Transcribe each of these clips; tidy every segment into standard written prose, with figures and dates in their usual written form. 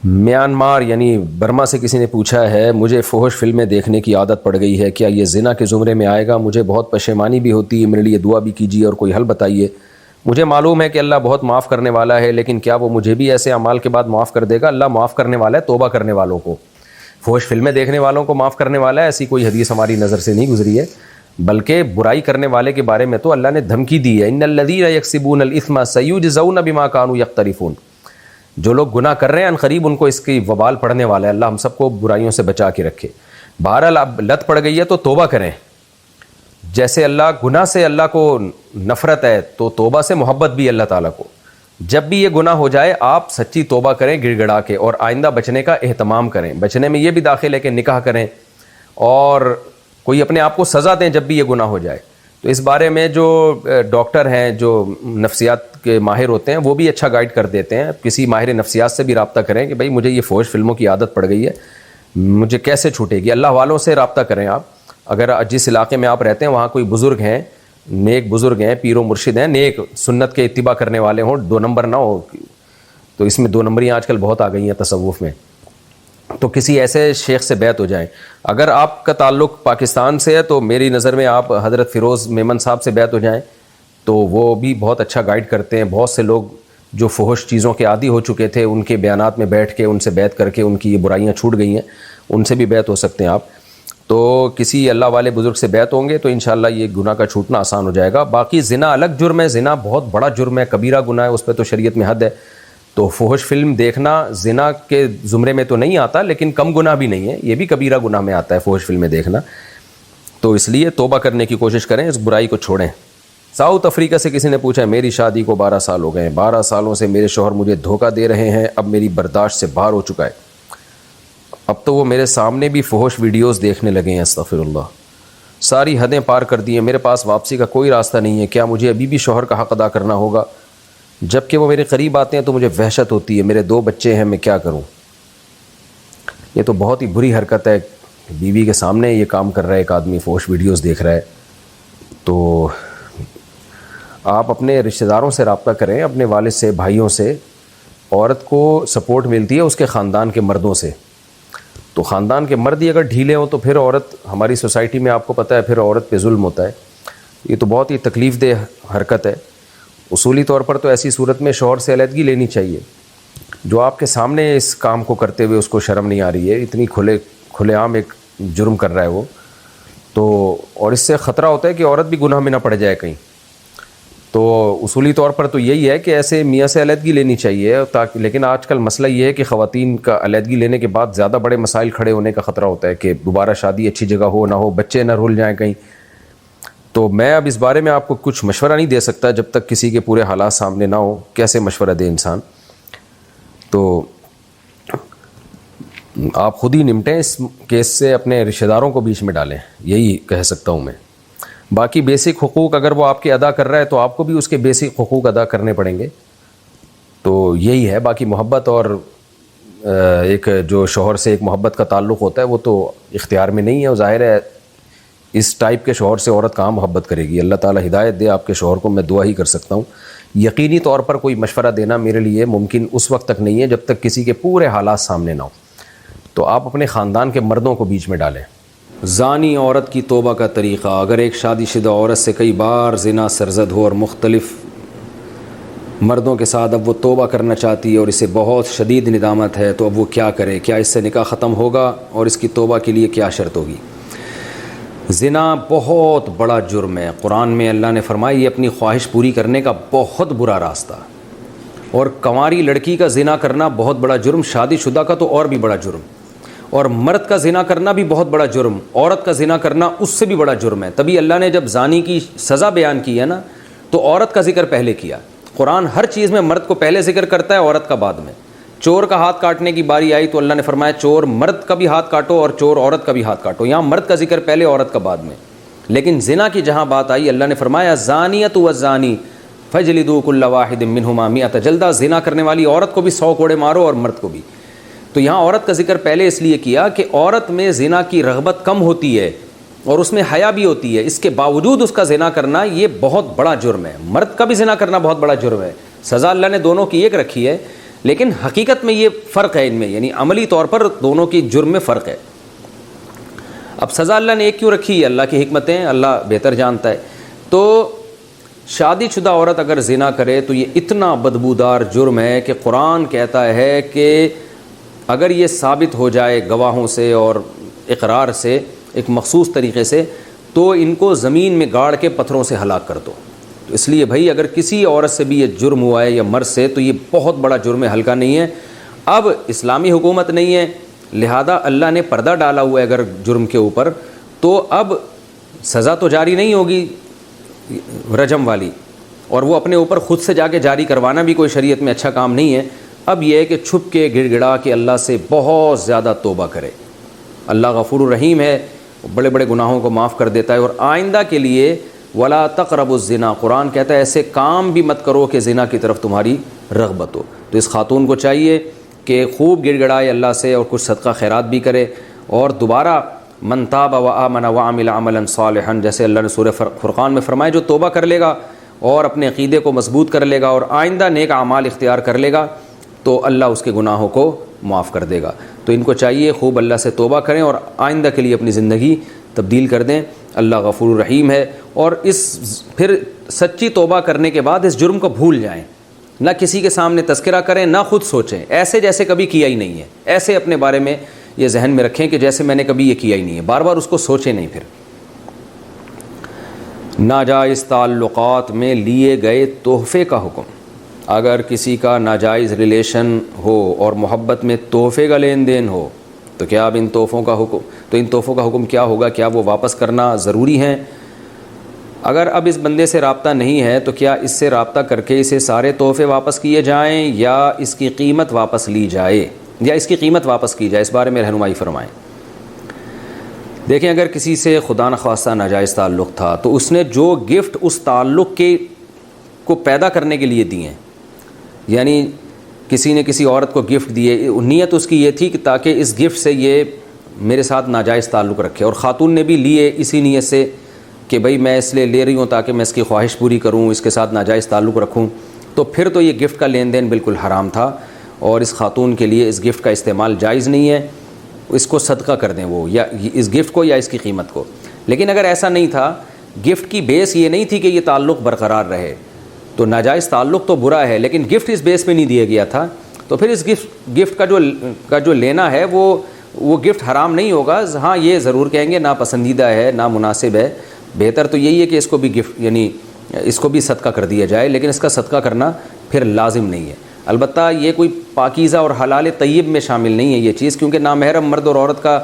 Myanmar یعنی Burma سے کسی نے پوچھا ہے مجھے فحش فلمیں دیکھنے کی عادت پڑ گئی ہے، کیا یہ زنا کے زمرے میں آئے گا؟ مجھے بہت پشیمانی بھی ہوتی ہے، میرے لیے دعا بھی کیجیے اور کوئی حل بتائیے۔ مجھے معلوم ہے کہ اللہ بہت معاف کرنے والا ہے، لیکن کیا وہ مجھے بھی ایسے اعمال کے بعد معاف کر دے گا؟ اللہ معاف کرنے والا ہے توبہ کرنے والوں کو، فحش فلمیں دیکھنے والوں کو معاف کرنے والا ہے، ایسی کوئی حدیث ہماری نظر سے نہیں گزری ہے۔ بلکہ برائی کرنے والے کے بارے میں تو اللہ نے دھمکی دی ہے، ان الذین یکسبون الاثم سیجزون بما کانوا یقترفون، جو لوگ گناہ کر رہے ہیں عنقریب ان کو اس کی وبال پڑنے والا ہے۔ اللہ ہم سب کو برائیوں سے بچا کے رکھے۔ بہرحال اب لت پڑ گئی ہے تو توبہ کریں، جیسے اللہ گناہ سے اللہ کو نفرت ہے تو توبہ سے محبت بھی اللہ تعالیٰ کو۔ جب بھی یہ گناہ ہو جائے آپ سچی توبہ کریں گڑ گڑا کے، اور آئندہ بچنے کا اہتمام کریں۔ بچنے میں یہ بھی داخل ہے کہ نکاح کریں اور کوئی اپنے آپ کو سزا دیں جب بھی یہ گناہ ہو جائے۔ تو اس بارے میں جو ڈاکٹر ہیں جو نفسیات کے ماہر ہوتے ہیں وہ بھی اچھا گائیڈ کر دیتے ہیں۔ کسی ماہر نفسیات سے بھی رابطہ کریں کہ بھائی مجھے یہ فحش فلموں کی عادت پڑ گئی ہے، مجھے کیسے چھوٹے گی؟ اللہ والوں سے رابطہ کریں آپ۔ اگر جس علاقے میں آپ رہتے ہیں وہاں کوئی بزرگ ہیں، نیک بزرگ ہیں، پیر و مرشد ہیں، نیک سنت کے اتباع کرنے والے ہوں، دو نمبر نہ ہو، تو اس میں دو نمبریاں آج کل بہت آ گئی ہیں تصوف میں، تو کسی ایسے شیخ سے بیعت ہو جائیں۔ اگر آپ کا تعلق پاکستان سے ہے تو میری نظر میں آپ حضرت فیروز میمن صاحب سے بیعت ہو جائیں، تو وہ بھی بہت اچھا گائیڈ کرتے ہیں۔ بہت سے لوگ جو فحش چیزوں کے عادی ہو چکے تھے ان کے بیانات میں بیٹھ کے ان سے بیعت کر کے ان کی یہ برائیاں چھوٹ گئی ہیں، ان سے بھی بیعت ہو سکتے ہیں آپ۔ تو کسی اللہ والے بزرگ سے بیعت ہوں گے تو انشاءاللہ یہ گناہ کا چھوٹنا آسان ہو جائے گا۔ باقی زنا الگ جرم ہے، زنا بہت بڑا جرم ہے، کبیرہ گناہ ہے، اس پہ تو شریعت میں حد ہے۔ تو فحش فلم دیکھنا زنا کے زمرے میں تو نہیں آتا، لیکن کم گناہ بھی نہیں ہے، یہ بھی کبیرہ گناہ میں آتا ہے فحش فلمیں دیکھنا۔ تو اس لیے توبہ کرنے کی کوشش کریں، اس برائی کو چھوڑیں۔ ساؤتھ افریقہ سے کسی نے پوچھا ہے میری شادی کو 12 سال ہو گئے ہیں، 12 سالوں سے میرے شوہر مجھے دھوکہ دے رہے ہیں، اب میری برداشت سے باہر ہو چکا ہے، اب تو وہ میرے سامنے بھی فحش ویڈیوز دیکھنے لگے ہیں، استغفر اللہ، ساری حدیں پار کر دی ہیں، میرے پاس واپسی کا کوئی راستہ نہیں ہے، کیا مجھے ابھی بھی شوہر کا حق ادا کرنا ہوگا؟ جب کہ وہ میرے قریب آتے ہیں تو مجھے وحشت ہوتی ہے، میرے 2 بچے ہیں، میں کیا کروں؟ یہ تو بہت ہی بری حرکت ہے، بیوی کے سامنے یہ کام کر رہا ہے ایک آدمی، فحش ویڈیوز دیکھ رہا ہے۔ تو آپ اپنے رشتہ داروں سے رابطہ کریں، اپنے والد سے، بھائیوں سے۔ عورت کو سپورٹ ملتی ہے اس کے خاندان کے مردوں سے، تو خاندان کے مرد ہی اگر ڈھیلے ہوں تو پھر عورت، ہماری سوسائٹی میں آپ کو پتہ ہے پھر عورت پہ ظلم ہوتا ہے۔ یہ تو بہت ہی تکلیف دہ حرکت ہے۔ اصولی طور پر تو ایسی صورت میں شوہر سے علیحدگی لینی چاہیے۔ جو آپ کے سامنے اس کام کو کرتے ہوئے اس کو شرم نہیں آ رہی ہے، اتنی کھلے عام ایک جرم کر رہا ہے وہ، تو اور اس سے خطرہ ہوتا ہے کہ عورت بھی گناہ میں نہ پڑ جائے کہیں۔ تو اصولی طور پر تو یہی ہے کہ ایسے میاں سے علیحدگی لینی چاہیے، تاکہ، لیکن آج کل مسئلہ یہ ہے کہ خواتین کا علیحدگی لینے کے بعد زیادہ بڑے مسائل کھڑے ہونے کا خطرہ ہوتا ہے کہ دوبارہ شادی اچھی جگہ ہو نہ ہو، بچے نہ رول جائیں کہیں۔ تو میں اب اس بارے میں آپ کو کچھ مشورہ نہیں دے سکتا جب تک کسی کے پورے حالات سامنے نہ ہو، کیسے مشورہ دے انسان؟ تو آپ خود ہی نمٹیں اس کیس سے، اپنے رشتہ داروں کو بیچ میں ڈالیں، یہی کہہ سکتا ہوں میں۔ باقی بیسک حقوق اگر وہ آپ کے ادا کر رہا ہے تو آپ کو بھی اس کے بیسک حقوق ادا کرنے پڑیں گے۔ تو یہی ہے، باقی محبت اور ایک جو شوہر سے ایک محبت کا تعلق ہوتا ہے وہ تو اختیار میں نہیں ہے، وہ ظاہر ہے اس ٹائپ کے شوہر سے عورت کہاں محبت کرے گی۔ اللہ تعالیٰ ہدایت دے آپ کے شوہر کو، میں دعا ہی کر سکتا ہوں۔ یقینی طور پر کوئی مشورہ دینا میرے لیے ممکن اس وقت تک نہیں ہے جب تک کسی کے پورے حالات سامنے نہ ہو، تو آپ اپنے خاندان کے مردوں کو بیچ میں ڈالیں۔ زانی عورت کی توبہ کا طریقہ: اگر ایک شادی شدہ عورت سے کئی بار زنا سرزد ہو اور مختلف مردوں کے ساتھ اب وہ توبہ کرنا چاہتی ہے اور اسے بہت شدید ندامت ہے، تو اب وہ کیا کرے؟ کیا اس سے نکاح ختم ہوگا اور اس کی توبہ کے لیے کیا شرط ہوگی؟ زنا بہت بڑا جرم ہے، قرآن میں اللہ نے فرمایا یہ اپنی خواہش پوری کرنے کا بہت برا راستہ، اور کنواری لڑکی کا زنا کرنا بہت بڑا جرم، شادی شدہ کا تو اور بھی بڑا جرم، اور مرد کا زنا کرنا بھی بہت بڑا جرم، عورت کا زنا کرنا اس سے بھی بڑا جرم ہے۔ تبھی اللہ نے جب زانی کی سزا بیان کی ہے نا تو عورت کا ذکر پہلے کیا۔ قرآن ہر چیز میں مرد کو پہلے ذکر کرتا ہے، عورت کا بعد میں۔ چور کا ہاتھ کاٹنے کی باری آئی تو اللہ نے فرمایا چور مرد کا بھی ہاتھ کاٹو اور چور عورت کا بھی ہاتھ کاٹو، یہاں مرد کا ذکر پہلے، عورت کا بعد میں۔ لیکن زنا کی جہاں بات آئی اللہ نے فرمایا زانیۃ والزانی فجلدوا کل واحد منہما مئۃ جلدہ، زنا کرنے والی عورت کو بھی 100 کوڑے مارو اور مرد کو بھی۔ تو یہاں عورت کا ذکر پہلے اس لیے کیا کہ عورت میں زنا کی رغبت کم ہوتی ہے اور اس میں حیا بھی ہوتی ہے، اس کے باوجود اس کا زنا کرنا یہ بہت بڑا جرم ہے۔ مرد کا بھی زنا کرنا بہت بڑا جرم ہے، سزا اللہ نے دونوں کی ایک رکھی ہے۔ لیکن حقیقت میں یہ فرق ہے ان میں, یعنی عملی طور پر دونوں کی جرم میں فرق ہے. اب سزا اللہ نے ایک کیوں رکھی ہے؟ اللہ کی حکمتیں اللہ بہتر جانتا ہے. تو شادی شدہ عورت اگر زنا کرے تو یہ اتنا بدبودار جرم ہے کہ قرآن کہتا ہے کہ اگر یہ ثابت ہو جائے گواہوں سے اور اقرار سے ایک مخصوص طریقے سے, تو ان کو زمین میں گاڑ کے پتھروں سے ہلاک کر دو. تو اس لیے بھائی اگر کسی عورت سے بھی یہ جرم ہوا ہے یا مرد سے, تو یہ بہت بڑا جرم ہے, ہلکا نہیں ہے. اب اسلامی حکومت نہیں ہے, لہذا اللہ نے پردہ ڈالا ہوا ہے اگر جرم کے اوپر, تو اب سزا تو جاری نہیں ہوگی رجم والی, اور وہ اپنے اوپر خود سے جا کے جاری کروانا بھی کوئی شریعت میں اچھا کام نہیں ہے. اب یہ ہے کہ چھپ کے گڑ گڑا کے اللہ سے بہت زیادہ توبہ کرے. اللہ غفور الرحیم ہے, بڑے بڑے گناہوں کو معاف کر دیتا ہے. اور آئندہ کے لیے ولا تقربوا الزنا, قرآن کہتا ہے ایسے کام بھی مت کرو کہ زنا کی طرف تمہاری رغبت ہو. تو اس خاتون کو چاہیے کہ خوب گڑ گڑائے اللہ سے اور کچھ صدقہ خیرات بھی کرے, اور دوبارہ من تاب وآمن وعمل عملا صالحا, جیسے اللہ نے سورہ فرقان میں فرمایا, جو توبہ کر لے گا اور اپنے عقیدے کو مضبوط کر لے گا اور آئندہ نیک اعمال اختیار کر لے گا, تو اللہ اس کے گناہوں کو معاف کر دے گا. تو ان کو چاہیے خوب اللہ سے توبہ کریں اور آئندہ کے لیے اپنی زندگی تبدیل کر دیں. اللہ غفور الرحیم ہے. اور اس پھر سچی توبہ کرنے کے بعد اس جرم کو بھول جائیں, نہ کسی کے سامنے تذکرہ کریں, نہ خود سوچیں ایسے جیسے کبھی کیا ہی نہیں ہے. ایسے اپنے بارے میں یہ ذہن میں رکھیں کہ جیسے میں نے کبھی یہ کیا ہی نہیں ہے, بار بار اس کو سوچیں نہیں. پھر ناجائز تعلقات میں لیے گئے تحفے کا حکم. اگر کسی کا ناجائز ریلیشن ہو اور محبت میں تحفے کا لین دین ہو, تو کیا اب ان تحفوں کا حکم کیا ہوگا؟ کیا وہ واپس کرنا ضروری ہیں؟ اگر اب اس بندے سے رابطہ نہیں ہے تو کیا اس سے رابطہ کر کے اسے سارے تحفے واپس کیے جائیں یا اس کی قیمت واپس لی جائے, یا اس کی قیمت واپس کی جائے؟ اس بارے میں رہنمائی فرمائیں. دیکھیں, اگر کسی سے خدا نخواستہ ناجائز تعلق تھا تو اس نے جو گفٹ اس تعلق کو پیدا کرنے کے لیے دیے ہیں, یعنی کسی نے کسی عورت کو گفٹ دیے, نیت اس کی یہ تھی کہ تاکہ اس گفٹ سے یہ میرے ساتھ ناجائز تعلق رکھے, اور خاتون نے بھی لیے اسی نیت سے کہ بھئی میں اس لیے لے رہی ہوں تاکہ میں اس کی خواہش پوری کروں, اس کے ساتھ ناجائز تعلق رکھوں, تو پھر تو یہ گفٹ کا لین دین بالکل حرام تھا, اور اس خاتون کے لیے اس گفٹ کا استعمال جائز نہیں ہے. اس کو صدقہ کر دیں وہ, یا اس گفٹ کو یا اس کی قیمت کو. لیکن اگر ایسا نہیں تھا, گفٹ کی بیس یہ نہیں تھی کہ یہ تعلق برقرار رہے, تو ناجائز تعلق تو برا ہے, لیکن گفٹ اس بیس پہ نہیں دیا گیا تھا, تو پھر اس گفٹ کا جو لینا ہے وہ گفٹ حرام نہیں ہوگا. ہاں یہ ضرور کہیں گے ناپسندیدہ ہے, نامناسب ہے, بہتر تو یہی ہے کہ اس کو بھی گفٹ یعنی اس کو بھی صدقہ کر دیا جائے, لیکن اس کا صدقہ کرنا پھر لازم نہیں ہے. البتہ یہ کوئی پاکیزہ اور حلال طیب میں شامل نہیں ہے یہ چیز, کیونکہ نامحرم مرد اور عورت کا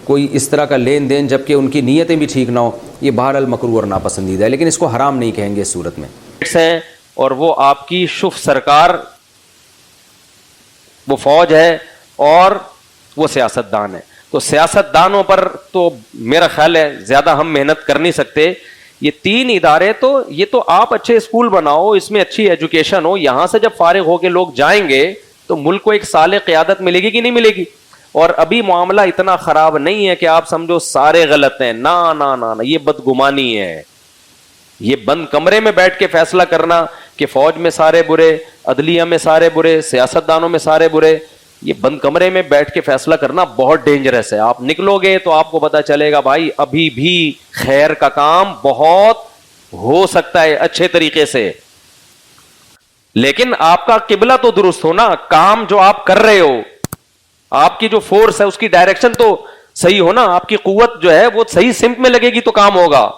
کوئی اس طرح کا لین دین جبکہ ان کی نیتیں بھی ٹھیک نہ ہو, یہ بہرحال مکروہ اور ناپسندیدہ ہے, لیکن اس کو حرام نہیں کہیں گے اس صورت میں. ہیں اور وہ آپ کی شف سرکار, وہ فوج ہے اور وہ سیاست دان ہے. تو سیاست دانوں پر تو میرا خیال ہے زیادہ ہم محنت کر نہیں سکتے. یہ تین ادارے تو یہ تو آپ اچھے اسکول بناؤ, اس میں اچھی ایجوکیشن ہو, یہاں سے جب فارغ ہو کے لوگ جائیں گے تو ملک کو ایک صالح قیادت ملے گی کہ نہیں ملے گی. اور ابھی معاملہ اتنا خراب نہیں ہے کہ آپ سمجھو سارے غلط ہیں, نہ یہ بدگمانی ہے. یہ بند کمرے میں بیٹھ کے فیصلہ کرنا کہ فوج میں سارے برے, عدلیہ میں سارے برے, سیاست دانوں میں سارے برے, یہ بند کمرے میں بیٹھ کے فیصلہ کرنا بہت ڈینجرس ہے. آپ نکلو گے تو آپ کو پتا چلے گا بھائی ابھی بھی خیر کا کام بہت ہو سکتا ہے اچھے طریقے سے, لیکن آپ کا قبلہ تو درست ہو نا. کام جو آپ کر رہے ہو, آپ کی جو فورس ہے اس کی ڈائریکشن تو صحیح ہو نا, آپ کی قوت جو ہے وہ صحیح سمت میں لگے گی تو کام ہوگا.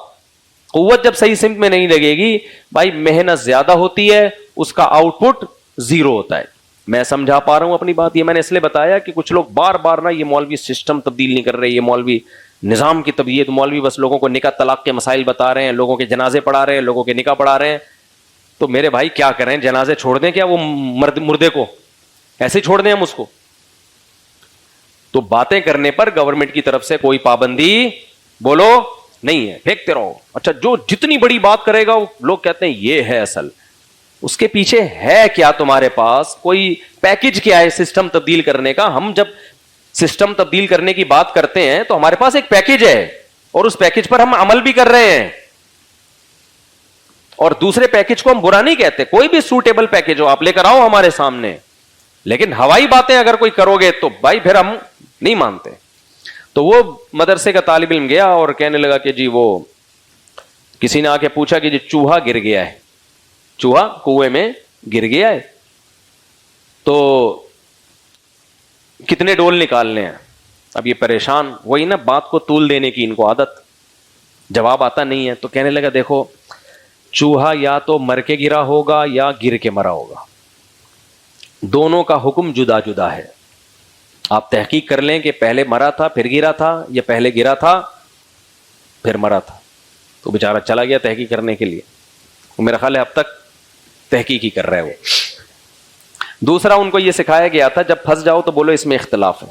قوت جب صحیح سمت میں نہیں لگے گی بھائی, محنت زیادہ ہوتی ہے, اس کا آؤٹ پٹ زیرو ہوتا ہے. میں سمجھا پا رہا ہوں اپنی بات؟ یہ میں نے اس لیے بتایا کہ کچھ لوگ بار بار نا یہ مولوی سسٹم تبدیل نہیں کر رہے, یہ مولوی نظام کی تبدیل, مولوی بس لوگوں کو نکاح طلاق کے مسائل بتا رہے ہیں, لوگوں کے جنازے پڑھا رہے ہیں, لوگوں کے نکاح پڑھا رہے ہیں. تو میرے بھائی کیا کریں, جنازے چھوڑ دیں کیا وہ مردے کو ایسے چھوڑ دیں ہم اس کو؟ تو باتیں کرنے پر گورنمنٹ کی طرف سے کوئی پابندی بولو نہیں ہے, پھینکتے رہو. اچھا, جو جتنی بڑی بات کرے گا وہ لوگ کہتے ہیں یہ ہے اصل, اس کے پیچھے ہے کیا تمہارے پاس؟ کوئی پیکج کیا ہے سسٹم تبدیل کرنے کا؟ ہم جب سسٹم تبدیل کرنے کی بات کرتے ہیں تو ہمارے پاس ایک پیکج ہے اور اس پیکج پر ہم عمل بھی کر رہے ہیں, اور دوسرے پیکج کو ہم برا نہیں کہتے. کوئی بھی سوٹیبل پیکج ہو آپ لے کر آؤ ہمارے سامنے, لیکن ہوائی باتیں اگر کوئی کرو گے تو بھائی پھر ہم نہیں مانتے. تو وہ مدرسے کا طالب علم گیا اور کہنے لگا کہ جی وہ کسی نے آ کے پوچھا کہ جی چوہا گر گیا ہے, چوہا کنویں میں گر گیا ہے, تو کتنے ڈول نکالنے ہیں. اب یہ پریشان, وہی نا بات کو طول دینے کی ان کو عادت, جواب آتا نہیں ہے. تو کہنے لگا دیکھو چوہا یا تو مر کے گرا ہوگا یا گر کے مرا ہوگا, دونوں کا حکم جدا جدا ہے. آپ تحقیق کر لیں کہ پہلے مرا تھا پھر گرا تھا یا پہلے گرا تھا پھر مرا تھا. تو بیچارہ چلا گیا تحقیق کرنے کے لیے, میرا خیال ہے اب تک تحقیق ہی کر رہا ہے وہ. دوسرا ان کو یہ سکھایا گیا تھا جب پھنس جاؤ تو بولو اس میں اختلاف ہے.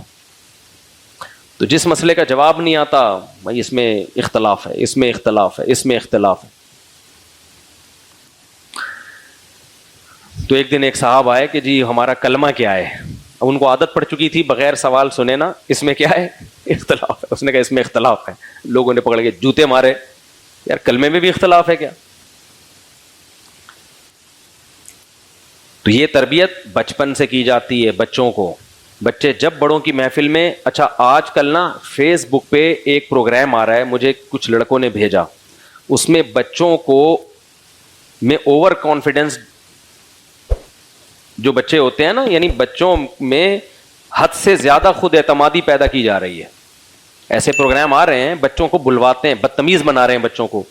تو جس مسئلے کا جواب نہیں آتا بھائی اس میں اختلاف ہے, اس میں اختلاف ہے, اس میں اختلاف ہے. تو ایک دن ایک صاحب آئے کہ جی ہمارا کلمہ کیا ہے. اب ان کو عادت پڑ چکی تھی بغیر سوال سنے نا اس میں کیا ہے اختلاف ہے. اس نے کہا اس میں اختلاف ہے. لوگوں نے پکڑ کے جوتے مارے, یار کلمے میں بھی اختلاف ہے کیا. تو یہ تربیت بچپن سے کی جاتی ہے بچوں کو. بچے جب بڑوں کی محفل میں, اچھا آج کل نا فیس بک پہ ایک پروگرام آ رہا ہے, مجھے کچھ لڑکوں نے بھیجا, اس میں بچوں کو میں اوور کانفیڈنس جو بچے ہوتے ہیں نا, یعنی بچوں میں حد سے زیادہ خود اعتمادی پیدا کی جا رہی ہے. ایسے پروگرام آ رہے ہیں بچوں کو بلواتے ہیں, بدتمیز بنا رہے ہیں بچوں کو,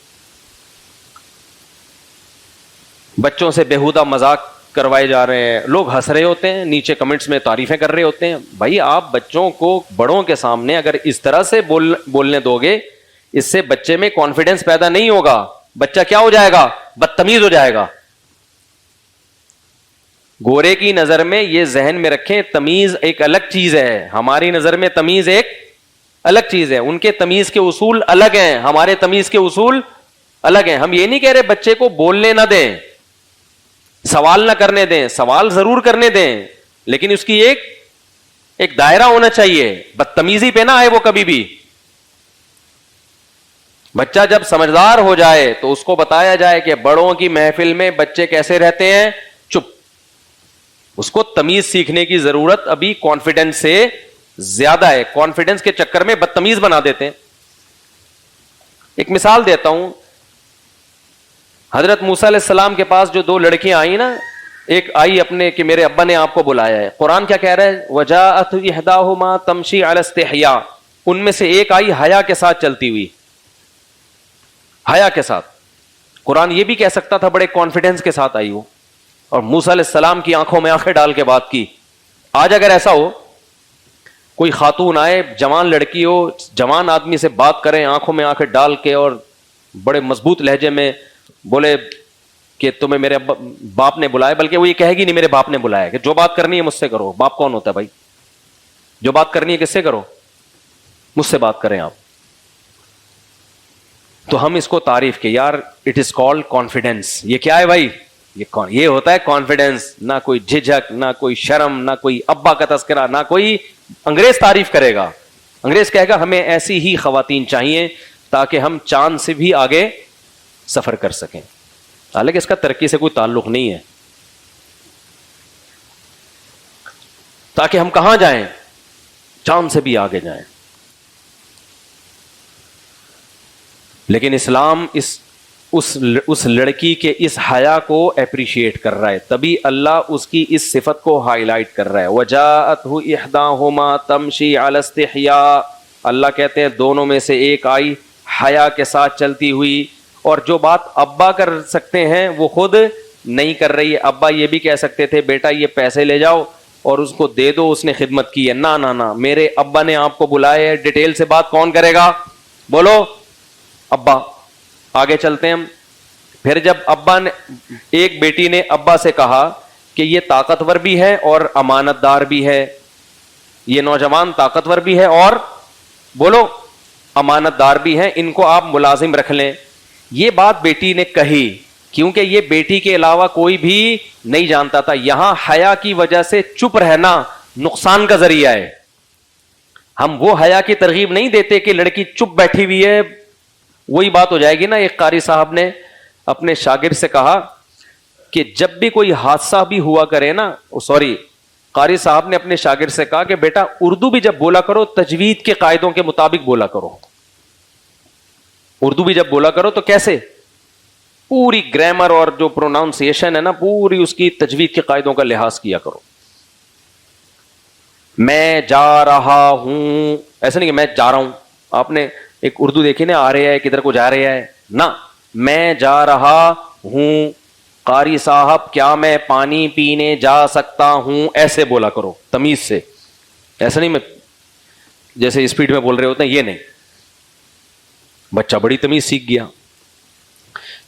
بچوں سے بیہودہ مذاق کروائے جا رہے ہیں, لوگ ہنس رہے ہوتے ہیں, نیچے کمنٹس میں تعریفیں کر رہے ہوتے ہیں. بھائی آپ بچوں کو بڑوں کے سامنے اگر اس طرح سے بولنے دو گے, اس سے بچے میں کانفیڈنس پیدا نہیں ہوگا, بچہ کیا ہو جائے گا, بدتمیز ہو جائے گا. گورے کی نظر میں یہ ذہن میں رکھیں, تمیز ایک الگ چیز ہے, ہماری نظر میں تمیز ایک الگ چیز ہے. ان کے تمیز کے اصول الگ ہیں, ہمارے تمیز کے اصول الگ ہیں. ہم یہ نہیں کہہ رہے بچے کو بولنے نہ دیں, سوال نہ کرنے دیں, سوال ضرور کرنے دیں, لیکن اس کی ایک دائرہ ہونا چاہیے. بدتمیزی پہ نہ آئے وہ کبھی بھی. بچہ جب سمجھدار ہو جائے تو اس کو بتایا جائے کہ بڑوں کی محفل میں بچے کیسے رہتے ہیں, چپ. اس کو تمیز سیکھنے کی ضرورت ابھی کانفیڈنس سے زیادہ ہے. کانفیڈنس کے چکر میں بدتمیز بنا دیتے ہیں. ایک مثال دیتا ہوں, حضرت موسیٰ علیہ السلام کے پاس جو دو لڑکیاں آئیں نا, ایک آئی اپنے کہ میرے ابا نے آپ کو بلایا ہے. قرآن کیا کہہ رہا ہے, وجاءت احداہما تمشی علی استحیاء. ان میں سے ایک آئی حیا کے ساتھ چلتی ہوئی, حیا کے ساتھ. قرآن یہ بھی کہہ سکتا تھا بڑے کانفیڈنس کے ساتھ آئی وہ, اور موسیٰ علیہ السلام کی آنکھوں میں آنکھیں ڈال کے بات کی. آج اگر ایسا ہو, کوئی خاتون آئے, جوان لڑکی ہو, جوان آدمی سے بات کریں آنکھوں میں آنکھیں ڈال کے اور بڑے مضبوط لہجے میں بولے کہ تمہیں میرے باپ نے بلایا, بلکہ وہ یہ کہے گی نہیں میرے باپ نے بلایا, کہ جو بات کرنی ہے مجھ سے کرو. باپ کون ہوتا ہے بھائی؟ جو بات کرنی ہے کس سے کرو, مجھ سے بات کریں آپ. تو ہم اس کو تعریف کے, یار اٹ از کالڈ کانفیڈینس. یہ کیا ہے بھائی, یہ ہوتا ہے کانفیڈینس. نہ کوئی جھجک, نہ کوئی شرم, نہ کوئی ابا کا تذکرہ, نہ کوئی. انگریز تعریف کرے گا, انگریز کہے گا ہمیں ایسی ہی خواتین چاہیے تاکہ ہم چاند سے بھی آگے سفر کر سکیں. حالانکہ اس کا ترقی سے کوئی تعلق نہیں ہے. تاکہ ہم کہاں جائیں, چاند سے بھی آگے جائیں. لیکن اسلام اس لڑکی کے اس حیا کو اپریشیٹ کر رہا ہے, تبھی اللہ اس کی اس صفت کو ہائی لائٹ کر رہا ہے. وَجَاءَتْهُ إِحْدَاهُمَا تَمْشِي عَلَى اسْتِحْيَاءٍ. اللہ کہتے ہیں دونوں میں سے ایک آئی حیا کے ساتھ چلتی ہوئی, اور جو بات ابا کر سکتے ہیں وہ خود نہیں کر رہی ہے. ابا یہ بھی کہہ سکتے تھے بیٹا یہ پیسے لے جاؤ اور اس کو دے دو, اس نے خدمت کی ہے. نہ نہ, میرے ابا نے آپ کو بلایا ہے, ڈیٹیل سے بات کون کرے گا, بولو ابا. آگے چلتے ہیں ہم. پھر جب ابا نے, ایک بیٹی نے ابا سے کہا کہ یہ طاقتور بھی ہے اور امانت دار بھی ہے, یہ نوجوان طاقتور بھی ہے اور بولو امانت دار بھی ہے, ان کو آپ ملازم رکھ لیں. یہ بات بیٹی نے کہی کیونکہ یہ بیٹی کے علاوہ کوئی بھی نہیں جانتا تھا. یہاں حیا کی وجہ سے چپ رہنا نقصان کا ذریعہ ہے. ہم وہ حیا کی ترغیب نہیں دیتے کہ لڑکی چپ بیٹھی ہوئی ہے. وہی بات ہو جائے گی نا, ایک قاری صاحب نے اپنے شاگرد سے کہا کہ جب بھی کوئی حادثہ بھی ہوا کرے نا, قاری صاحب نے اپنے شاگرد سے کہا کہ بیٹا اردو بھی جب بولا کرو تجوید کے قاعدوں کے مطابق بولا کرو. اردو بھی جب بولا کرو تو کیسے؟ پوری گرامر اور جو پروناؤنسیشن ہے نا پوری اس کی تجوید کے قاعدوں کا لحاظ کیا کرو. میں جا رہا ہوں ایسا نہیں کہ میں جا رہا ہوں. آپ نے ایک اردو دیکھی نا، آ رہا ہے کدھر کو جا رہا ہے نا، میں جا رہا ہوں. قاری صاحب کیا میں پانی پینے جا سکتا ہوں؟ ایسے بولا کرو تمیز سے. ایسا نہیں میں جیسے اسپیڈ میں بول رہے ہوتے ہیں، یہ نہیں. بچہ بڑی تمیز سیکھ گیا.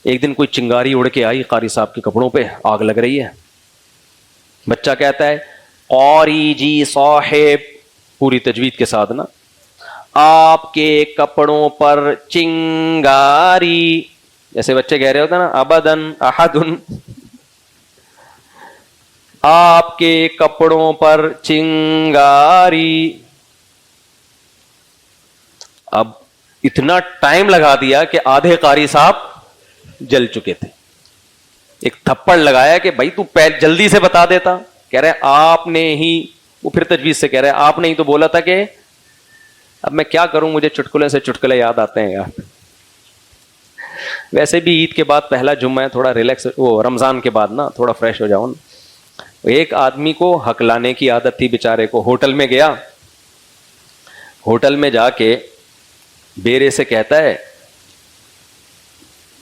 ایک دن کوئی چنگاری اڑ کے آئی قاری صاحب کے کپڑوں پہ، آگ لگ رہی ہے. بچہ کہتا ہے قاری جی صاحب، پوری تجوید کے ساتھ نا، آپ کے کپڑوں پر چنگاری. جیسے بچے کہہ رہے ہوتے ہیں نا ابدن احدن، آپ کے کپڑوں پر چنگاری. اب اتنا ٹائم لگا دیا کہ آدھے قاری صاحب جل چکے تھے. ایک تھپڑ لگایا کہ بھائی تو جلدی سے بتا دیتا. کہہ رہے آپ نے ہی، وہ پھر تجویز سے کہہ رہے آپ نے ہی تو بولا تھا کہ. اب میں کیا کروں، مجھے چٹکلے سے چٹکلے یاد آتے ہیں یار. ویسے بھی عید کے بعد پہلا جمعہ ہے، تھوڑا ریلیکس، وہ رمضان کے بعد نا تھوڑا فریش ہو جاؤں. ایک آدمی کو ہکلانے کی عادت تھی بیچارے کو. ہوٹل میں گیا، ہوٹل میں جا کے بیرے سے کہتا ہے،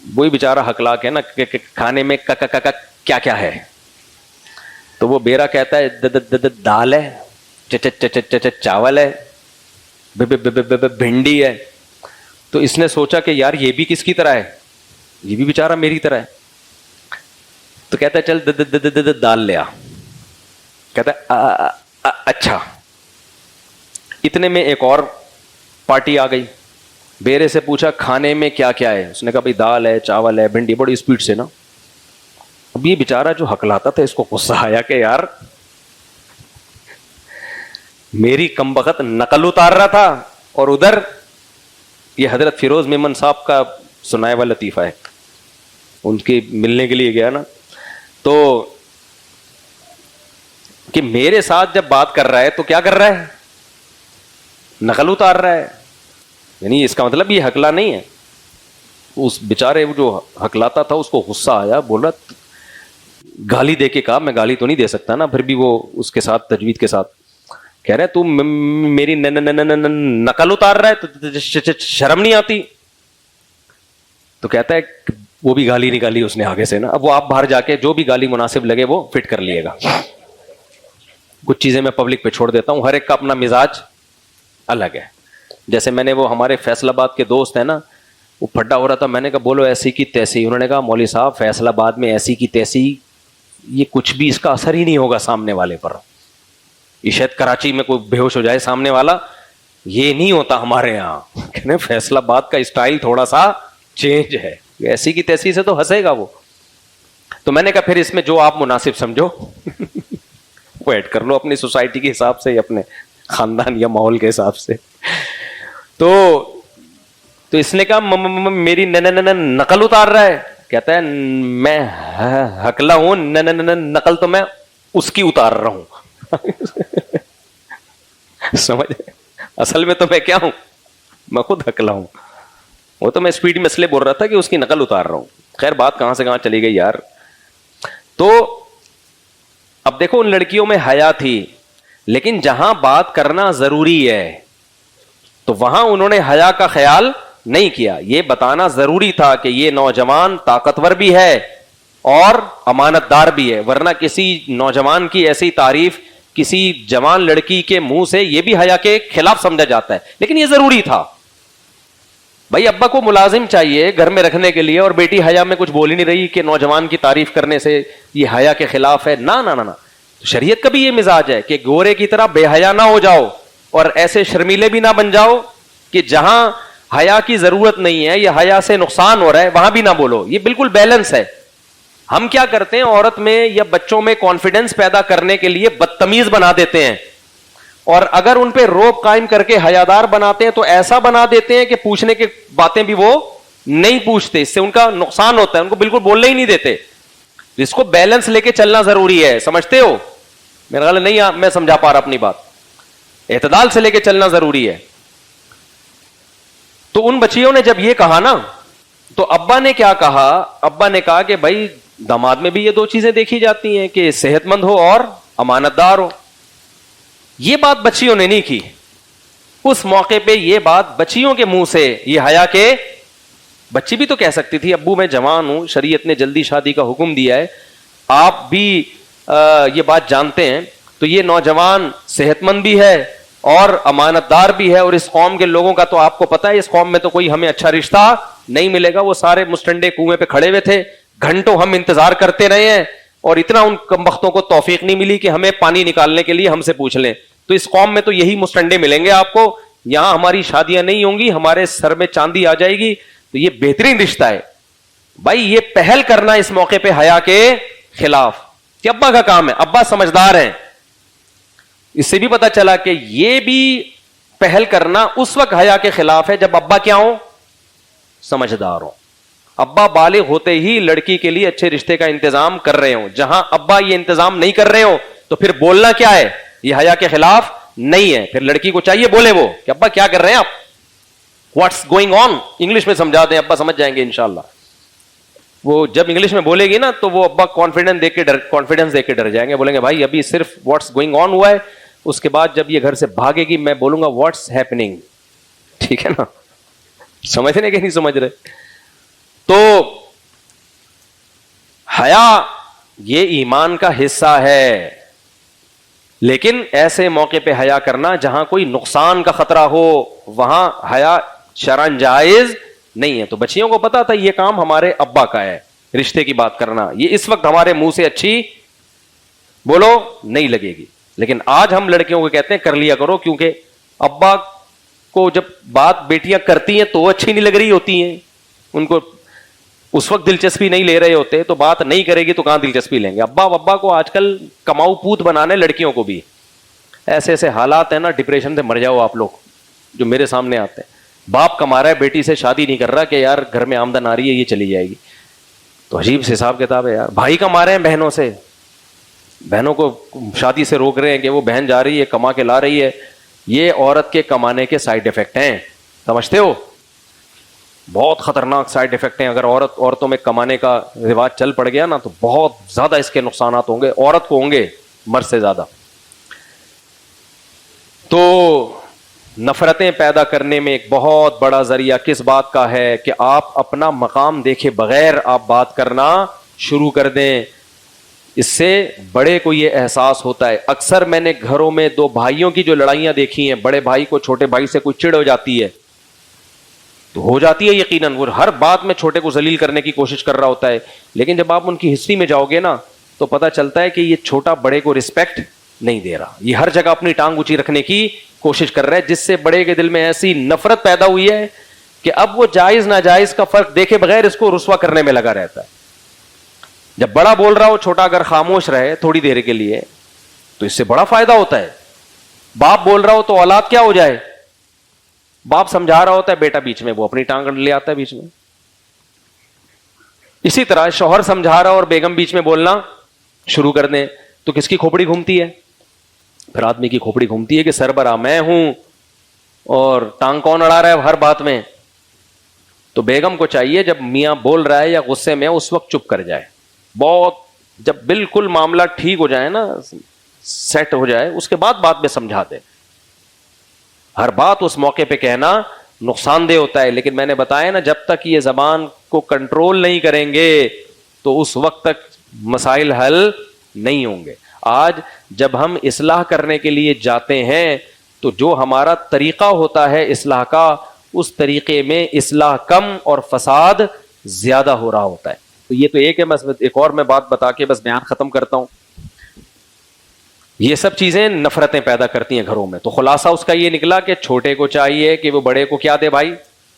وہی بیچارہ ہکلا کے نا کہ کھانے میں کیا کیا ہے. تو وہ بیرا کہتا ہے دال ہے، چاول ہے، بھنڈی ہے. تو اس نے سوچا کہ یار یہ بھی کس کی طرح ہے، یہ بھی بیچارہ میری طرح ہے. تو کہتا ہے چل دال لے آ. کہتا ہے اچھا. اتنے میں ایک اور پارٹی آ گئی. بیرے سے پوچھا کھانے میں کیا کیا ہے. اس نے کہا بھائی دال ہے، چاول ہے، بھنڈی. بڑی اسپیڈ سے نا. اب یہ بیچارہ جو ہکلاتا تھا اس کو غصہ آیا کہ یار میری کمبخت نقل اتار رہا تھا، اور ادھر یہ حضرت فیروز میمن صاحب کا سنایا ہوا لطیفہ ہے. ان کے ملنے کے لیے گیا نا، تو کہ میرے ساتھ جب بات کر رہا ہے تو کیا کر رہا ہے، نقل اتار رہا ہے. یعنی اس کا مطلب یہ ہکلا نہیں ہے. اس بیچارے جو ہکلاتا تھا اس کو غصہ آیا، بولا گالی دے کے کہا، میں گالی تو نہیں دے سکتا نا. پھر بھی وہ اس کے ساتھ تجوید کے ساتھ کہہ رہے تو میری نقل اتار رہا ہے تو شرم نہیں آتی. تو کہتا ہے وہ بھی گالی نکالی اس نے آگے سے نا. اب وہ آپ باہر جا کے جو بھی گالی مناسب لگے وہ فٹ کر لیے گا. کچھ چیزیں میں پبلک پہ چھوڑ دیتا ہوں، ہر ایک کا اپنا مزاج الگ ہے. جیسے میں نے وہ ہمارے فیصل آباد کے دوست ہیں نا، وہ پھڈا ہو رہا تھا، میں نے کہا بولو ایسی کی تیسی. انہوں نے کہا مولوی صاحب فیصل آباد میں ایسی کی تیسی، یہ کچھ بھی اس کا اثر ہی نہیں ہوگا سامنے والے پر. یہ شاید کراچی میں کوئی بے ہوش ہو جائے سامنے والا، یہ نہیں ہوتا ہمارے یہاں. کہنے فیصل آباد کا اسٹائل تھوڑا سا چینج ہے. ایسی کی تیسی سے تو ہنسے گا وہ. تو میں نے کہا پھر اس میں جو آپ مناسب سمجھو وہ ایڈ کر لو اپنی سوسائٹی کے حساب سے، اپنے خاندان یا ماحول کے حساب سے. تو اس نے کہا میری نقل اتار رہا ہے. کہتا ہے میں ہکلا ہوں، نقل تو میں اس کی اتار رہا ہوں. سمجھ، اصل میں تو میں کیا ہوں، میں خود ہکلا ہوں. وہ تو میں اسپیڈ میں اس لیے بول رہا تھا کہ اس کی نقل اتار رہا ہوں. خیر بات کہاں سے کہاں چلی گئی یار. تو اب دیکھو ان لڑکیوں میں حیا تھی، لیکن جہاں بات کرنا ضروری ہے تو وہاں انہوں نے حیا کا خیال نہیں کیا. یہ بتانا ضروری تھا کہ یہ نوجوان طاقتور بھی ہے اور امانت دار بھی ہے، ورنہ کسی نوجوان کی ایسی تعریف کسی جوان لڑکی کے منہ سے یہ بھی حیا کے خلاف سمجھا جاتا ہے. لیکن یہ ضروری تھا. بھائی ابا کو ملازم چاہیے گھر میں رکھنے کے لیے، اور بیٹی حیا میں کچھ بول ہی نہیں رہی کہ نوجوان کی تعریف کرنے سے یہ حیا کے خلاف ہے. نہ شریعت کا بھی یہ مزاج ہے کہ گورے کی طرح بے حیا نہ ہو جاؤ اور ایسے شرمیلے بھی نہ بن جاؤ کہ جہاں حیا کی ضرورت نہیں ہے یا حیا سے نقصان ہو رہا ہے وہاں بھی نہ بولو. یہ بالکل بیلنس ہے. ہم کیا کرتے ہیں، عورت میں یا بچوں میں کانفیڈنس پیدا کرنے کے لیے بدتمیز بنا دیتے ہیں، اور اگر ان پہ روب قائم کر کے حیادار بناتے ہیں تو ایسا بنا دیتے ہیں کہ پوچھنے کی باتیں بھی وہ نہیں پوچھتے. اس سے ان کا نقصان ہوتا ہے، ان کو بالکل بولنے ہی نہیں دیتے. اس کو بیلنس لے کے چلنا ضروری ہے، سمجھتے ہو. میرا خیال نہیں میں سمجھا پا رہا اپنی بات. اعتدال سے لے کے چلنا ضروری ہے. تو ان بچیوں نے جب یہ کہا نا تو ابا نے کیا کہا؟ ابا نے کہا کہ بھائی داماد میں بھی یہ دو چیزیں دیکھی جاتی ہیں کہ صحت مند ہو اور امانت دار ہو. یہ بات بچیوں نے نہیں کی. اس موقع پہ یہ بات بچیوں کے منہ سے, یہ حیا کے, بچی بھی تو کہہ سکتی تھی ابو میں جوان ہوں, شریعت نے جلدی شادی کا حکم دیا ہے, آپ بھی یہ بات جانتے ہیں, تو یہ نوجوان صحت مند بھی ہے اور امانت دار بھی ہے, اور اس قوم کے لوگوں کا تو آپ کو پتا ہے اس قوم میں تو کوئی ہمیں اچھا رشتہ نہیں ملے گا. وہ سارے مسٹنڈے کنویں پہ کھڑے ہوئے تھے, گھنٹوں ہم انتظار کرتے رہے ہیں اور اتنا ان کمبختوں کو توفیق نہیں ملی کہ ہمیں پانی نکالنے کے لیے ہم سے پوچھ لیں. تو اس قوم میں تو یہی مسٹنڈے ملیں گے آپ کو, یہاں ہماری شادیاں نہیں ہوں گی, ہمارے سر میں چاندی آ جائے گی. تو یہ بہترین رشتہ ہے بھائی. یہ پہل کرنا اس موقع پہ حیا کے خلاف کہ ابا کا کام ہے, ابا سمجھدار ہیں. اس سے بھی پتا چلا کہ یہ بھی پہل کرنا اس وقت حیا کے خلاف ہے جب ابا کیا ہوں؟ سمجھدار ہوں. ابا بالغ ہوتے ہی لڑکی کے لیے اچھے رشتے کا انتظام کر رہے ہوں. جہاں ابا یہ انتظام نہیں کر رہے ہوں تو پھر بولنا کیا ہے؟ یہ حیا کے خلاف نہیں ہے. پھر لڑکی کو چاہیے بولے وہ کہ ابا کیا کر رہے ہیں آپ, واٹس گوئنگ آن. انگلش میں سمجھا دیں, ابا سمجھ جائیں گے انشاءاللہ. وہ جب انگلش میں بولے گی نا تو وہ ابا کانفیڈنس دیکھ کے ڈر جائیں گے, بولیں گے بھائی ابھی صرف واٹس گوئنگ آن ہوا ہے, اس کے بعد جب یہ گھر سے بھاگے گی میں بولوں گا واٹس ہیپننگ. ٹھیک ہے نا, سمجھنے کہ نہیں سمجھ رہے؟ تو حیا یہ ایمان کا حصہ ہے, لیکن ایسے موقع پہ حیا کرنا جہاں کوئی نقصان کا خطرہ ہو وہاں حیا شرعاً جائز نہیں ہے. تو بچیوں کو پتا تھا یہ کام ہمارے ابا کا ہے, رشتے کی بات کرنا, یہ اس وقت ہمارے منہ سے اچھی بولو نہیں لگے گی. لیکن آج ہم لڑکیوں کو کہتے ہیں کر لیا کرو, کیونکہ ابا کو جب بات بیٹیاں کرتی ہیں تو اچھی نہیں لگ رہی ہوتی ہیں, ان کو اس وقت دلچسپی نہیں لے رہے ہوتے, تو بات نہیں کرے گی تو کہاں دلچسپی لیں گے. ابا کو آج کل کماؤ پوت بنانے لڑکیوں کو بھی. ایسے ایسے حالات ہیں نا, ڈپریشن سے مر جاؤ آپ لوگ جو میرے سامنے آتے ہیں. باپ کما رہا ہے, بیٹی سے شادی نہیں کر رہا کہ یار گھر میں آمدن آ رہی ہے یہ چلی جائے گی, تو عجیب سے حساب کتاب ہے یار. بھائی کما رہے ہیں بہنوں سے, بہنوں کو شادی سے روک رہے ہیں کہ وہ بہن جا رہی ہے کما کے لا رہی ہے. یہ عورت کے کمانے کے سائیڈ افیکٹ ہیں, سمجھتے ہو؟ بہت خطرناک سائیڈ افیکٹ ہیں. اگر عورتوں میں کمانے کا رواج چل پڑ گیا نا تو بہت زیادہ اس کے نقصانات ہوں گے, عورت کو ہوں گے مرد سے زیادہ. تو نفرتیں پیدا کرنے میں ایک بہت بڑا ذریعہ کس بات کا ہے کہ آپ اپنا مقام دیکھے بغیر آپ بات کرنا شروع کر دیں. اس سے بڑے کو یہ احساس ہوتا ہے. اکثر میں نے گھروں میں دو بھائیوں کی جو لڑائیاں دیکھی ہیں, بڑے بھائی کو چھوٹے بھائی سے کوئی چڑ ہو جاتی ہے تو ہو جاتی ہے یقیناً, وہ ہر بات میں چھوٹے کو ذلیل کرنے کی کوشش کر رہا ہوتا ہے. لیکن جب آپ ان کی ہسٹری میں جاؤ گے نا تو پتہ چلتا ہے کہ یہ چھوٹا بڑے کو رسپیکٹ نہیں دے رہا, یہ ہر جگہ اپنی ٹانگ اونچی رکھنے کی کوشش کر رہا ہے, جس سے بڑے کے دل میں ایسی نفرت پیدا ہوئی ہے کہ اب وہ جائز ناجائز کا فرق دیکھے بغیر اس کو رسوا کرنے میں لگا رہتا ہے. جب بڑا بول رہا ہو چھوٹا اگر خاموش رہے تھوڑی دیر کے لیے تو اس سے بڑا فائدہ ہوتا ہے. باپ بول رہا ہو تو اولاد کیا ہو جائے, باپ سمجھا رہا ہوتا ہے, بیٹا بیچ میں وہ اپنی ٹانگ لے آتا ہے بیچ میں. اسی طرح شوہر سمجھا رہا اور بیگم بیچ میں بولنا شروع کر دیں تو کس کی کھوپڑی گھومتی ہے؟ پھر آدمی کی کھوپڑی گھومتی ہے کہ سربراہ میں ہوں اور ٹانگ کون اڑا رہا ہے ہر بات میں. تو بیگم کو چاہیے جب میاں بول رہا ہے یا غصے میں اس وقت چپ کر جائے. بہت جب بالکل معاملہ ٹھیک ہو جائے نا, سیٹ ہو جائے, اس کے بعد میں سمجھا دے. ہر بات اس موقع پہ کہنا نقصان دہ ہوتا ہے. لیکن میں نے بتایا نا جب تک یہ زبان کو کنٹرول نہیں کریں گے تو اس وقت تک مسائل حل نہیں ہوں گے. آج جب ہم اصلاح کرنے کے لیے جاتے ہیں تو جو ہمارا طریقہ ہوتا ہے اصلاح کا, اس طریقے میں اصلاح کم اور فساد زیادہ ہو رہا ہوتا ہے. تو یہ تو ایک ہے, بس ایک اور میں بات بتا کے بس بیان ختم کرتا ہوں. یہ سب چیزیں نفرتیں پیدا کرتی ہیں گھروں میں. تو خلاصہ اس کا یہ نکلا کہ چھوٹے کو چاہیے کہ وہ بڑے کو کیا دے بھائی,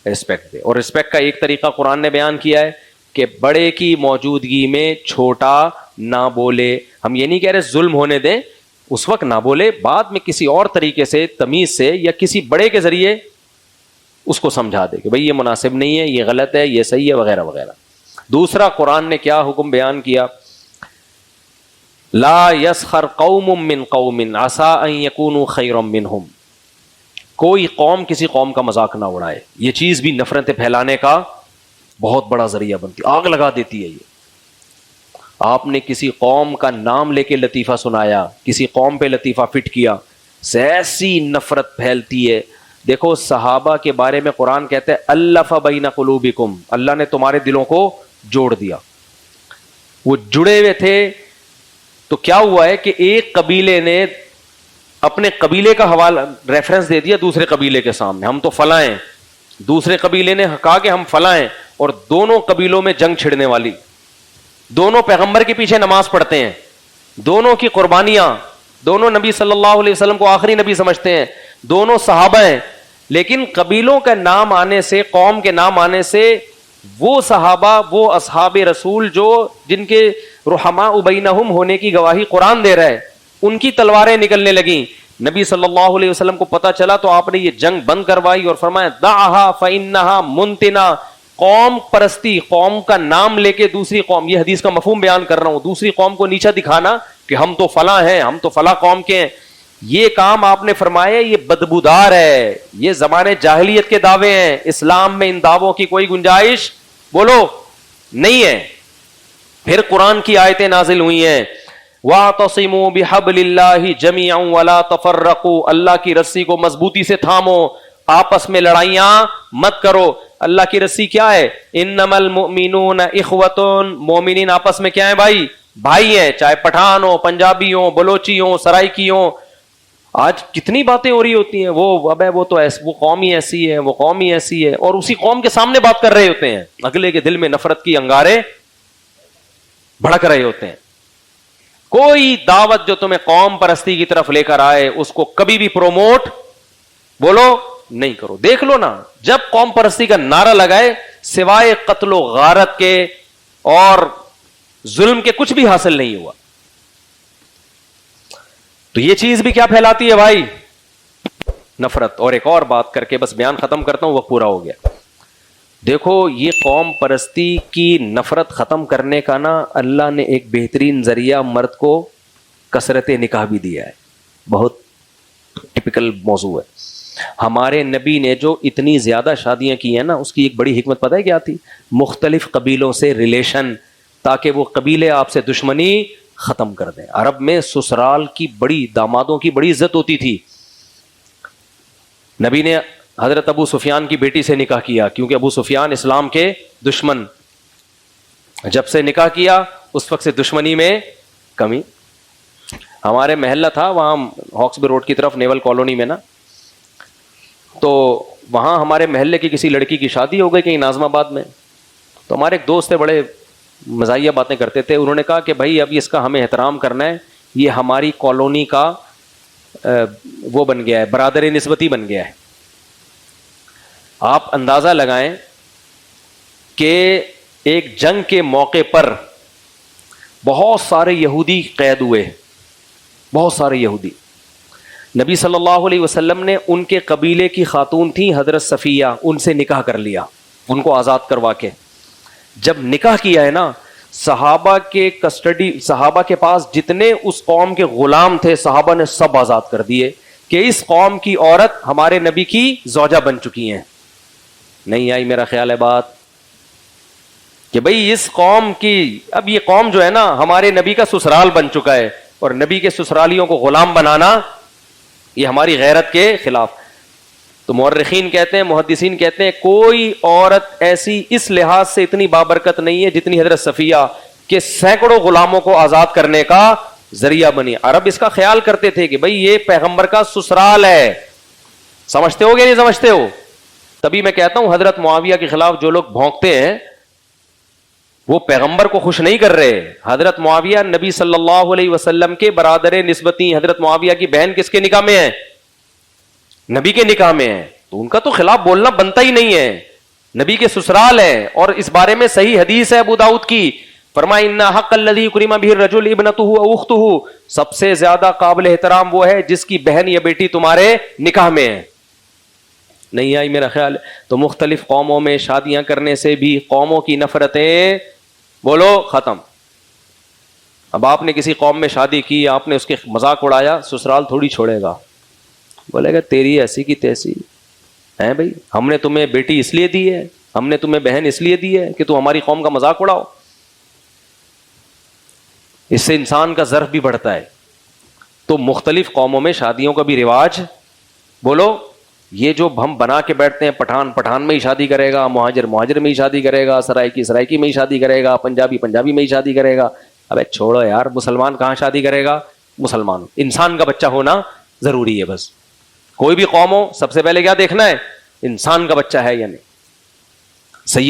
رسپیکٹ دے. اور رسپیکٹ کا ایک طریقہ قرآن نے بیان کیا ہے کہ بڑے کی موجودگی میں چھوٹا نہ بولے. ہم یہ نہیں کہہ رہے ظلم ہونے دیں, اس وقت نہ بولے, بعد میں کسی اور طریقے سے تمیز سے یا کسی بڑے کے ذریعے اس کو سمجھا دے کہ بھئی یہ مناسب نہیں ہے, یہ غلط ہے, یہ صحیح ہے, وغیرہ وغیرہ. دوسرا قرآن نے کیا حکم بیان کیا, لا یسخر قوم من قوم عسى ان يكونوا خيرا منهم. کوئی قوم کسی قوم کا مذاق نہ اڑائے. یہ چیز بھی نفرتیں پھیلانے کا بہت بڑا ذریعہ بنتی, آگ لگا دیتی ہے. یہ آپ نے کسی قوم کا نام لے کے لطیفہ سنایا, کسی قوم پہ لطیفہ فٹ کیا, سے ایسی نفرت پھیلتی ہے. دیکھو صحابہ کے بارے میں قرآن کہتے ہیں الف بین قلوبکم, اللہ نے تمہارے دلوں کو جوڑ دیا. وہ جڑے ہوئے تھے تو کیا ہوا ہے کہ ایک قبیلے نے اپنے قبیلے کا حوالہ ریفرنس دے دیا دوسرے قبیلے کے سامنے, ہم تو فلاں ہیں. دوسرے قبیلے نے کہا کہ ہم فلاں ہیں, اور دونوں قبیلوں میں جنگ چھڑنے والی, دونوں پیغمبر کے پیچھے نماز پڑھتے ہیں, دونوں کی قربانیاں, دونوں نبی صلی اللہ علیہ وسلم کو آخری نبی سمجھتے ہیں, دونوں صحابہ ہیں. لیکن قبیلوں کا نام آنے سے, قوم کے نام آنے سے, وہ صحابہ, وہ اصحاب رسول جو جن کے رحماء بینہم ہونے کی گواہی قرآن دے رہا ہے, ان کی تلواریں نکلنے لگیں. نبی صلی اللہ علیہ وسلم کو پتا چلا تو آپ نے یہ جنگ بند کروائی اور فرمایا دعھا فانھا منتنا. قوم پرستی, قوم کا نام لے کے دوسری قوم, یہ حدیث کا مفہوم بیان کر رہا ہوں, دوسری قوم کو نیچا دکھانا کہ ہم تو فلاں ہیں, ہم تو فلاں قوم کے ہیں, یہ کام آپ نے فرمایا یہ بدبودار ہے. یہ زمانے جاہلیت کے دعوے ہیں, اسلام میں ان دعووں کی کوئی گنجائش بولو نہیں ہے. پھر قرآن کی آیتیں نازل ہوئی ہیں وَاعْتَصِمُوا بِحَبْلِ اللَّهِ جَمِيعًا وَلَا تَفَرَّقُوا, اللہ کی رسی کو مضبوطی سے تھامو, آپس میں لڑائیاں مت کرو. اللہ کی رسی کیا ہے؟ انما المؤمنون اخوۃ, مومنین آپس میں کیا ہیں بھائی؟ بھائی ہیں, چاہے پٹھان ہو, پنجابی ہو, بلوچی ہو, سرائکی ہو. آج کتنی باتیں ہو رہی ہوتی ہیں, وہ ابے وہ تو وہ قوم ہی ایسی ہے, وہ قوم ہی ایسی ہے, اور اسی قوم کے سامنے بات کر رہے ہوتے ہیں, اگلے کے دل میں نفرت کی انگارے بھڑک رہے ہوتے ہیں. کوئی دعوت جو تمہیں قوم پرستی کی طرف لے کر آئے اس کو کبھی بھی پروموٹ بولو نہیں کرو. دیکھ لو نا, جب قوم پرستی کا نعرہ لگائے سوائے قتل و غارت کے اور ظلم کے کچھ بھی حاصل نہیں ہوا. تو یہ چیز بھی کیا پھیلاتی ہے بھائی؟ نفرت. اور ایک اور بات کر کے بس بیان ختم کرتا ہوں, وقت پورا ہو گیا. دیکھو یہ قوم پرستی کی نفرت ختم کرنے کا نا اللہ نے ایک بہترین ذریعہ مرد کو کثرت نکاح بھی دیا ہے. بہت ٹپیکل موضوع ہے. ہمارے نبی نے جو اتنی زیادہ شادیاں کی ہیں نا, اس کی ایک بڑی حکمت پتہ ہے کیا تھی؟ مختلف قبیلوں سے ریلیشن, تاکہ وہ قبیلے آپ سے دشمنی ختم کر دیں. عرب میں سسرال کی بڑی, دامادوں کی بڑی عزت ہوتی تھی. نبی نے حضرت ابو سفیان کی بیٹی سے نکاح کیا, کیونکہ ابو سفیان اسلام کے دشمن, جب سے نکاح کیا اس وقت سے دشمنی میں کمی. ہمارے محلہ تھا وہاں ہاکسبی روڈ کی طرف نیول کالونی میں نا, تو وہاں ہمارے محلے کی کسی لڑکی کی شادی ہو گئی کہیں ناظم آباد میں. تو ہمارے ایک دوست تھے, بڑے مزاحیہ باتیں کرتے تھے. انہوں نے کہا کہ بھائی اب اس کا ہمیں احترام کرنا ہے, یہ ہماری کالونی کا وہ بن گیا ہے, برادر نسبتی بن گیا ہے. آپ اندازہ لگائیں کہ ایک جنگ کے موقع پر بہت سارے یہودی قید ہوئے, بہت سارے یہودی. نبی صلی اللہ علیہ وسلم نے ان کے قبیلے کی خاتون تھی حضرت صفیہ, ان سے نکاح کر لیا, ان کو آزاد کروا کے. جب نکاح کیا ہے نا, صحابہ کے کسٹڈی, صحابہ کے پاس جتنے اس قوم کے غلام تھے صحابہ نے سب آزاد کر دیے کہ اس قوم کی عورت ہمارے نبی کی زوجہ بن چکی ہیں. نہیں آئی میرا خیال ہے بات کہ بھئی اس قوم کی, اب یہ قوم جو ہے نا ہمارے نبی کا سسرال بن چکا ہے, اور نبی کے سسرالیوں کو غلام بنانا یہ ہماری غیرت کے خلاف. تو مورخین کہتے ہیں, محدثین کہتے ہیں کوئی عورت ایسی اس لحاظ سے اتنی بابرکت نہیں ہے جتنی حضرت صفیہ, کہ سینکڑوں غلاموں کو آزاد کرنے کا ذریعہ بنی. عرب اس کا خیال کرتے تھے کہ بھئی یہ پیغمبر کا سسرال ہے. سمجھتے ہو گیا نہیں سمجھتے ہو؟ تبھی میں کہتا ہوں حضرت معاویہ کے خلاف جو لوگ بھونکتے ہیں وہ پیغمبر کو خوش نہیں کر رہے. حضرت معاویہ نبی صلی اللہ علیہ وسلم کے برادر نسبتی. حضرت معاویہ کی بہن کس کے نکاح میں ہے؟ نبی کے نکاح میں ہے. تو ان کا تو خلاف بولنا بنتا ہی نہیں ہے, نبی کے سسرال ہے. اور اس بارے میں صحیح حدیث ہے ابو داؤد کی, فرمایا ان حق الذی کرم بہ الرجل ابنتہ او اختہ, سب سے زیادہ قابل احترام وہ ہے جس کی بہن یا بیٹی تمہارے نکاح میں ہے. نہیں آئی میرا خیال ہے؟ تو مختلف قوموں میں شادیاں کرنے سے بھی قوموں کی نفرتیں بولو ختم. اب آپ نے کسی قوم میں شادی کی, آپ نے اس کے مذاق اڑایا, سسرال تھوڑی چھوڑے گا, بولے گا تیری ایسی کی تیسی ہے بھائی, ہم نے تمہیں بیٹی اس لیے دی ہے, ہم نے تمہیں بہن اس لیے دی ہے کہ تو ہماری قوم کا مذاق اڑاؤ. اس سے انسان کا ظرف بھی بڑھتا ہے. تو مختلف قوموں میں شادیوں کا بھی رواج, بولو یہ جو ہم بنا کے بیٹھتے ہیں, پٹھان میں ہی شادی کرے گا, مہاجر میں ہی شادی کرے گا, سرائکی میں ہی شادی کرے گا, پنجابی میں ہی شادی کرے گا. ابے چھوڑو یار, مسلمان کہاں شادی کرے گا؟ مسلمان انسان کا بچہ ہونا ضروری ہے. بس کوئی بھی قوم ہو, سب سے پہلے کیا دیکھنا ہے؟ انسان کا بچہ ہے یا نہیں. صحیح